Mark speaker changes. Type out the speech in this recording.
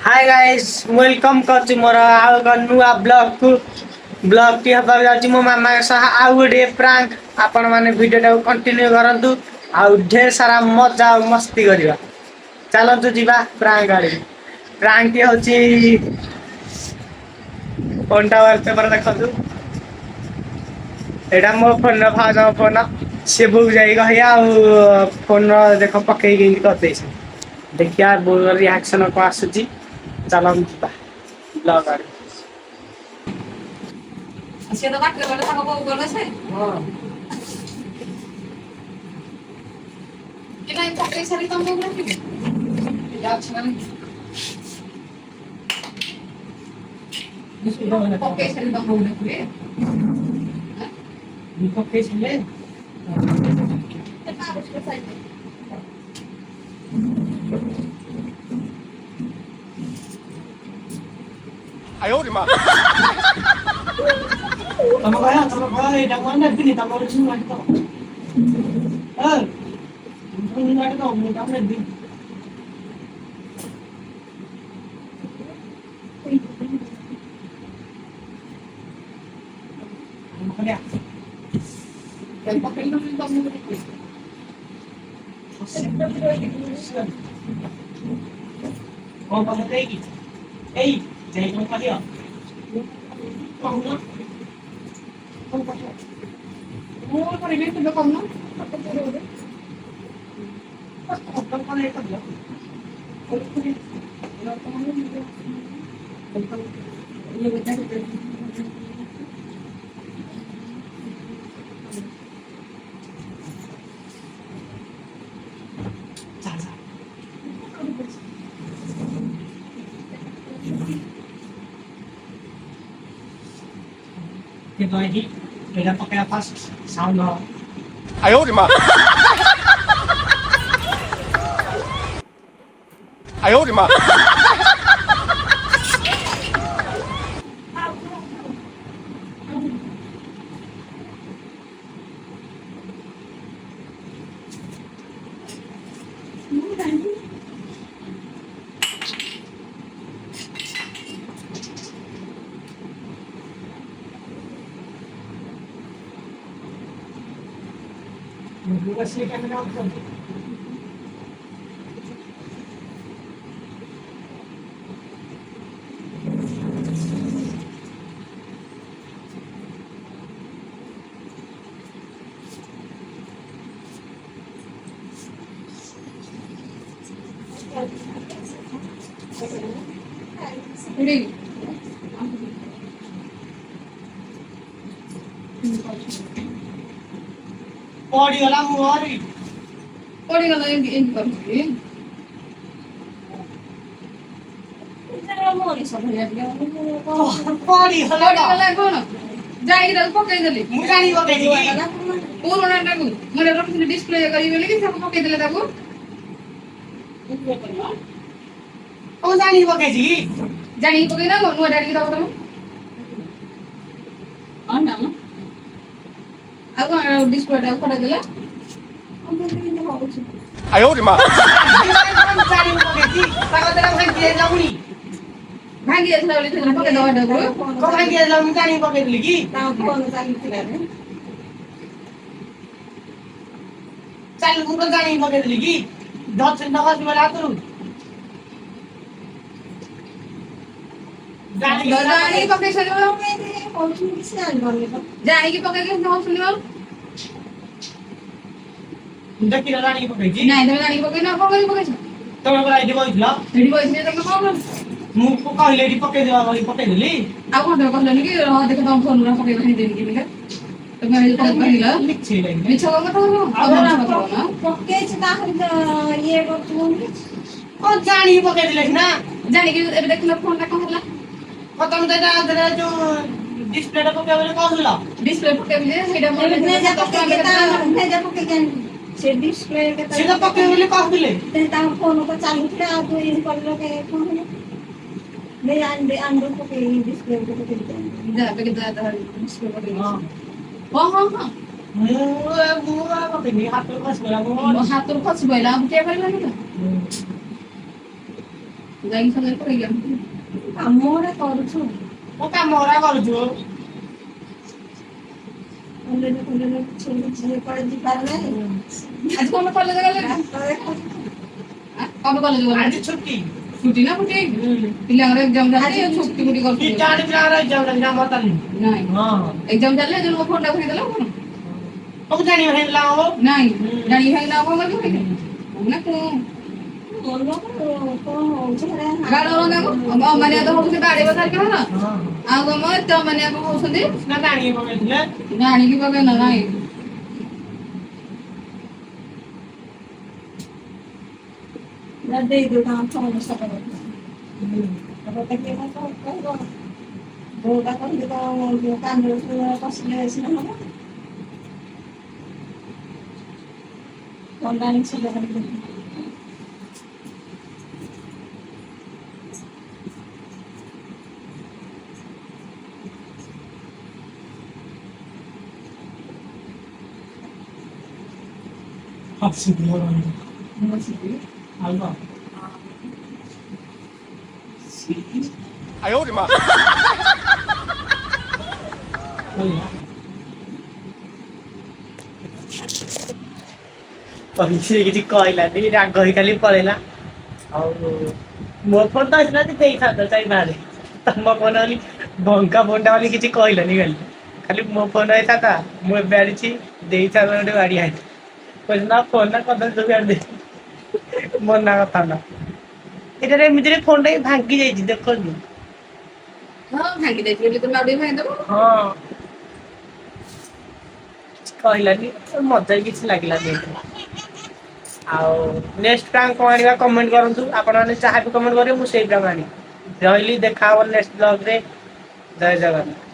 Speaker 1: Hi guys welcome कर मोर आउ नुआ ब्लॉग को ब्लॉग टी हबा जाची मो मामा के सह आउ गोटे प्रांक आपण माने वीडियो टा कंटिन्यू करंतु आउ ढेर सारा मजा और मस्ती करिवा चलंतु जीवा प्रांक आड़ी प्रांक टी होची कोनटा पेपर देखंतु एडा मो फोन भाज फोन से बुक जाई गया फोन देख पकई के कर देछ देखिया बोल रिएक्शन को आसुची चलम ब्लॉग आड़ी
Speaker 2: সে তো কাটলে বলে থাকো বউ বলেছে
Speaker 1: हां
Speaker 2: এটা চাকরি সারি তো বউ রাখবি যাচ্ছে মানে পকে সারি তো বউ রাখবি
Speaker 1: पकई छले
Speaker 2: এটা আবশ্যক সাইড
Speaker 1: तम गया एटा कोन दिनी तम छु माटी तो तुम माटी तो मु तम दिन मकल्या
Speaker 2: el papel no me lo pongo
Speaker 1: ओ पकते की ए जय को खालियो
Speaker 2: Muy por el lo como, ¿no?
Speaker 1: que no hay era porque la paz sound no
Speaker 3: 哎呦我的妈！哎呦我的妈！Buka
Speaker 1: sih kamera apa?
Speaker 2: Ini.
Speaker 1: Podi वाला मुआरी
Speaker 2: Pode ir lá em Campi.
Speaker 1: podi वाला
Speaker 2: Pode ir lá agora. ଯାଇକି ତାକୁ ପକେଇଦେଲି
Speaker 1: ମୁଁ ଜାଣି ପକେଇଛି
Speaker 2: ପୁରୁଣାଟାକୁ ମୁଁ ରଖିଥିଲି ଡିସପ୍ଲେ କରିବି ବୋଲି ତାକୁ ପକେଇଦେଲେ ତାକୁ
Speaker 1: ଓ ଜାଣି ପକେଇଛି
Speaker 2: ଜାଣିକି ପକେଇନା ନୂଆ ଡାଡିକି ଦବ ତମ ଆଉ କଣ ଡିସପ୍ଲେଟାକୁ ପକେଇଦେଲା
Speaker 3: 哎呦我的妈！
Speaker 1: ଜାଣି ପକେଇଛି ତାଙ୍କ ଦ୍ୱାରା ଭାଙ୍ଗି ଯାଉନି
Speaker 2: ଭାଙ୍ଗି ଯାଇଥିଲା ବୋଲି ସେଦିନ ପକେଇଦବା ଏଟାକୁ
Speaker 1: କଣ ଭାଙ୍ଗି ଯାଇଥିଲା ମୁଁ ଜାଣି ପକେଇଥିଲି କି ଚାଲ ମୁଁ ତ ଜାଣି ପକେଇଥିଲି କି ଦର୍ଶନ ନବାସି ବେলা ହାତରୁ
Speaker 2: ଜାଣିକି ପକେଇ ସାରିବ ଜାଣିକି ପକେଇକି ନ ଶୁଣିବ
Speaker 1: ଦେଖିଲ ଜାଣିକି ପକେଇଛି
Speaker 2: ନାଇଁ ତମେ ଜାଣିକି ପକେଇନ କଣ କରିକି ପକେଇଛ
Speaker 1: ତମେ ପରା ଏଠି ବଇଥିଲ
Speaker 2: ସେଠି ବସିଲେ ତମେ କଣ କଲ
Speaker 1: ମୁଁ କହିଲି ଏଠି ପକେଇଦେବା ବୋଲି ପକେଇଦେଲି
Speaker 2: ଆଉ କଣ ତମେ କହିଲନି କି ହଁ ଦେଖ ତମ ଫୋନ ପକେଇ ଭାଙ୍ଗିଦେବି କି ତମେ କହିଲ
Speaker 1: ଲିଖି ଲାଗି
Speaker 2: ମିଛ କଥା କହିବ ଆଉ
Speaker 4: ପକେଇଛି ତାହେଲେ ଇଏ କରୁଛୁ
Speaker 1: କଣ ଜାଣିକି ପକେଇଥିଲେ ସିନା
Speaker 2: ଜାଣିକି ଏବେ ଦେଖିଲ ଫୋନଟା କଣ ହେଲା
Speaker 1: ତମେ ତ ଏଟା ଯୋଉ ଡିସପ୍ଲେଟା ପକେଇବ ବୋଲି କହୁଥିଲ
Speaker 2: ଡିସପ୍ଲେ ପକେଇବି ଯେ ସେଇଟା ମୋର
Speaker 4: ସେ ଡିସପ୍ଲେ
Speaker 1: ସେ ତ ପକେଇବ ବୋଲି କହୁଥିଲେ
Speaker 4: ତାଙ୍କ ଫୋନ ତ ଚାଲୁଥିଲା ଆଉ ତୁ ଇଏ କଲେ କଣ ଆଣ୍ଡୁ ପକେଇ ଡିସପ୍ଲେ ପକେଇ
Speaker 2: ଯା ପକେଇ ଦା ଡିସପ୍ଲେ ପକେଇ ହଁ ହଁ ହଁ
Speaker 1: ମୁଁ ପକେଇନି ହାତରୁ ଖସିଗଲା
Speaker 2: ମୋ ହାତରୁ ଖସି ପଇଲା ଆଉ କିଏ କରିବନି ତ ଯାଇକି ସଜାଡି ପଳେଇକି ଆସୁଛୁ।
Speaker 4: କାମ ଗୁଡା କରୁଛୁ
Speaker 1: ମୁଁ କାମ ଗୁରା କରୁଛୁ।
Speaker 4: କଲେଜ କିଛି କୁଆଡେ ଯିବାର ନାହିଁ
Speaker 2: ଆଜି କଣ କଲେଜ ଗଲେ ନା?
Speaker 4: ରାସ୍ତାରେ ଖାଲି
Speaker 2: କଣ କଲେଜ ଗଲେ?
Speaker 1: ଆଜି ଛୁଟି।
Speaker 2: ଛୁଟି ନା ଫୁଟି? ପିଲାଙ୍କର ଏକ୍ଜାମ ଚାଲିଛି ଛୁଟି ଫୁଟି
Speaker 1: କି
Speaker 2: କରୁଛନ୍ତି।
Speaker 1: ଜାଣି ପିଲାଙ୍କର ଏକ୍ଜାମ ଚାଲିଛି ଆମର ଚାଲିନି।
Speaker 2: ନାଇଁ
Speaker 1: ହଁ
Speaker 2: ଏକ୍ଜାମ ଚାଲିଲେ ଯୋଉ ମୋ ଫୋନଟା ଉଠେଇଦେଲା କଣ?
Speaker 1: ସବୁ ଜାଣିବ ହେଇଥିଲା ହବ।
Speaker 2: ନାଇଁ ଜାଣି ଭାଇ ନା କଣ କରିବୁ ନା କଣ?
Speaker 4: ମନ କଣ ହଉଛି
Speaker 2: ଗାଡ ରଙ୍ଗାକୁ ଅମାନିଆ ତ ହଉଛି ବାଡେଇବ ତାରିଖ ହେଲା।
Speaker 1: ହଁ
Speaker 2: ଆଉ କଣ ଏତେ ଅମାନିଆ କଣ ହଉଛନ୍ତି?
Speaker 1: ସିନା ଜାଣିକି ପକେଇଥିଲେ।
Speaker 2: ଜାଣିକି ପକେଇନ ନାଇଁ।
Speaker 4: ଦେଇଦେଉ ତାଙ୍କ ସମସ୍ୟା ବୋଉଟା କହିଲେ ତ କାନ୍ଦରେ ବସିଲେ ସିନା ହବ ଅଣ୍ଡା ସୁଧା
Speaker 1: ହସିଥିଲ ଆଉ କଣ?
Speaker 3: 哎呦我的妈！
Speaker 1: କିଛି କହିଲାନି ରାଗ ହେଇ ଖାଲି ପଳେଇଲା। ଆଉ ମୋ ଫୋନ ତ ଆସିଲା ଦେଇଥାନ୍ତ ଚାଇ ବାହାରେ ତମ ଫୋନ ବୋଲି ଭଙ୍କା ଫୋନଟା ବୋଲି କିଛି କହିଲାନି ଖାଲି ଖାଲି ମୋ ଫୋନ ହେଇଥାନ୍ତା ମୁଁ ଏବେ ଆଣିଛି ଦେଇଥାନ୍ତ ଗୋଟେ ବାଡି ଆଣି କହିଲି ନା ଫୋନ ନା କଦଳୀ ଆଣି ମନା କଥା ନା ଏଇଟାରେ ଏମିତିରେ ଫୋନ ଟା ଭାଙ୍ଗି ଯାଇଛି ଦେଖନ୍ତୁ।
Speaker 2: ହଁ ଭାଙ୍ଗି ଦେଇଛି ବୋଲି ତମେ ଆଉ ଟିକେ ଭାଙ୍ଗିଦବ।
Speaker 1: ହଁ କିଛି କହିଲାନି ମଜା ବି କିଛି ଲାଗିଲାନି ଏଥିରେ। ଆଉ ନେକ୍ସଟ ପ୍ରାଙ୍କ କଣ ଆଣିବା କମେଣ୍ଟ କରନ୍ତୁ ଆପଣମାନେ ଯାହା ବି କମେଣ୍ଟ କରିବେ ମୁଁ ସେଇ ପ୍ରାଙ୍କ ଆଣିବି। ରହିଲି ଦେଖା ହବ ନେକ୍ସଟ ବ୍ଲଗରେ ଜୟ ଜଗନ୍ନାଥ।